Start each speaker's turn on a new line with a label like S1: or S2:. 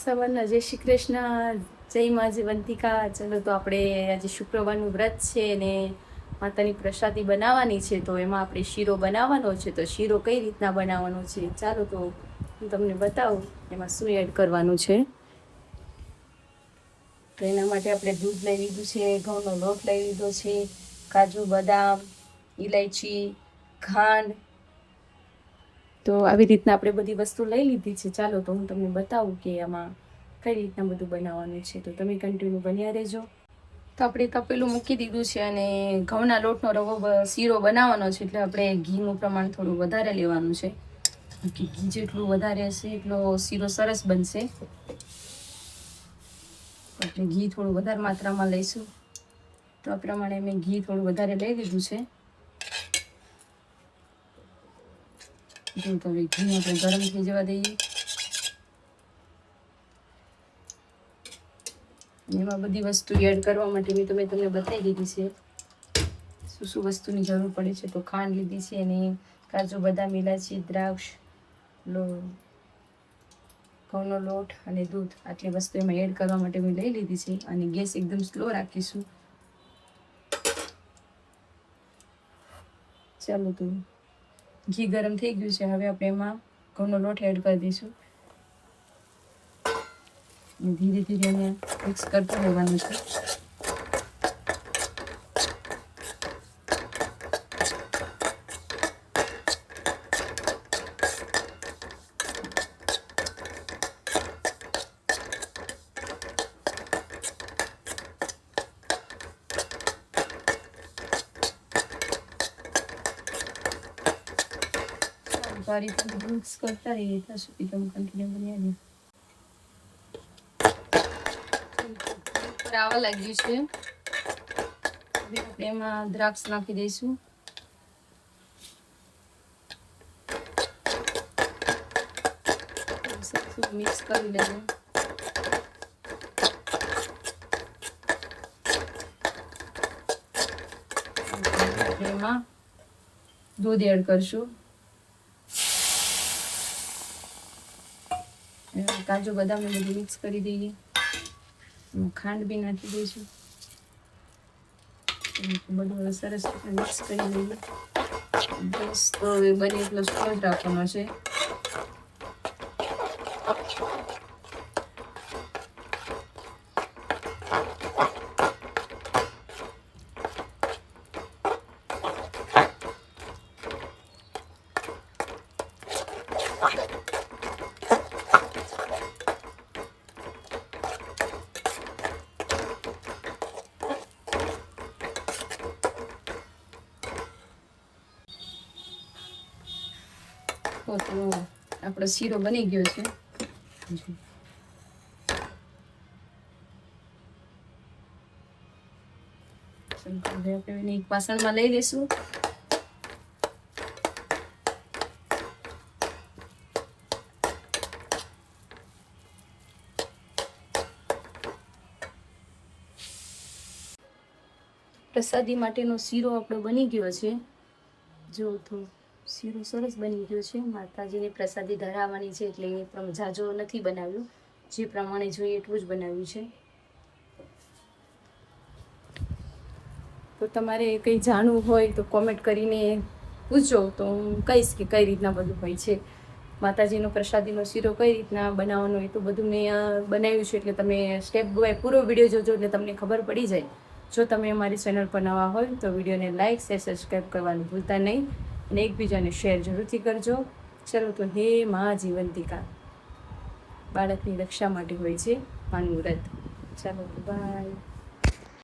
S1: સવારના જય શ્રી કૃષ્ણ, જય મા જીવંતિકા. ચલો તો આપણે આજે શુક્રવારનું વ્રત છે ને માતાની પ્રસાદી બનાવવાની છે, તો એમાં આપણે શીરો બનાવવાનો છે. તો શીરો કઈ રીતના બનાવવાનો છે ચાલો તો હું તમને બતાવું એમાં શું એડ કરવાનું છે. તો એના માટે આપણે દૂધ લઈ લીધું છે, ઘઉંનો લોટ લઈ લીધો છે, કાજુ બદામ, ઇલાયચી, ખાંડ. તો આવી રીતના આપણે બધી વસ્તુ લઈ લીધી છે. ચાલો તો હું તમને બતાવું કે આમાં કઈ રીતના બધું બનાવવાનું છે, તો તમે કન્ટિન્યુ બન્યા રહેજો. તો આપણે તપેલું મૂકી દીધું છે અને ઘઉંના લોટનો રવો શીરો બનાવવાનો છે, એટલે આપણે ઘીનું પ્રમાણ થોડું વધારે લેવાનું છે. ઘી જેટલું વધારે હશે એટલો શીરો સરસ બનશે. આપણે ઘી થોડું વધારે માત્રામાં લઈશું, તો આ પ્રમાણે મેં ઘી થોડું વધારે લઈ લીધું છે. જો તો હવે ઘી આપણે ગરમ થઈ જવા દઈએ. એમાં બધી વસ્તુ એડ કરવા માટે મેં તમને બતાવી દીધી છે શું શું વસ્તુની જરૂર પડે છે. તો ખાંડ લીધી છે અને કાજુ બદામ, ઇલાયચી, દ્રાક્ષ, ઘઉંનો લોટ અને દૂધ, આટલી વસ્તુ એમાં એડ કરવા માટે મેં લઈ લીધી છે. અને ગેસ એકદમ સ્લો રાખીશું. ચાલો તો ઘી ગરમ થઈ ગયું છે, હવે આપણે એમાં ઘઉંનો લોટ એડ કરી દઈશું. ધીરે ધીરે એને મિક્સ કરતું રહેવાનું છે. આ રીતે મિક્સ કરતા રહીએ ત્યાં સુધી તમે કન્ટિન્યુ બન્યા રહે. આવવા લાગ્યું છે, આપણે એમાં દ્રાક્ષ નાખી દઈશું. મિક્સ કરી લેવું. એમાં દૂધ એડ કરશું. કાજુ બદામ ને બધું મિક્સ કરી દઈએ. ખાંડ બી નાખી દઈશું. બધું સરસ રીતે મિક્સ કરી દઈએ. બસ તો હવે બને એટલો સ્લો જ રાખવાનો છે. તો આપણો શીરો બની ગયો છે. હવે આપણે એક વાસણમાં લઈ લઈશું. પ્રસાદી માટેનો શીરો આપણો બની ગયો છે. જો તો શીરો સરસ બની ગયો છે. માતાજીની પ્રસાદી ધરાવવાની છે એટલે ઝાઝો નથી બનાવ્યું, જે પ્રમાણે જોઈએ એટલું જ બનાવ્યું છે. તો તમારે કંઈ જાણવું હોય તો કોમેન્ટ કરીને પૂછજો, તો હું કહીશ કે કઈ રીતના બધું હોય છે. માતાજીનો પ્રસાદીનો શીરો કઈ રીતના બનાવવાનો એ તો બધું મેં બનાવ્યું છે, એટલે તમે સ્ટેપ બાય પૂરો વિડીયો જોજો એટલે તમને ખબર પડી જાય. જો તમે અમારી ચેનલ પર નવા હોય તો વિડીયોને લાઇક, શેર, સબસ્ક્રાઈબ કરવાનું ભૂલતા નહીં અને એકબીજાને શેર જરૂરથી કરજો. ચલો તો હે મા જીવંતિકા, બાળકની રક્ષા માટે હોય છે માનું વ્રત. ચાલો બાય.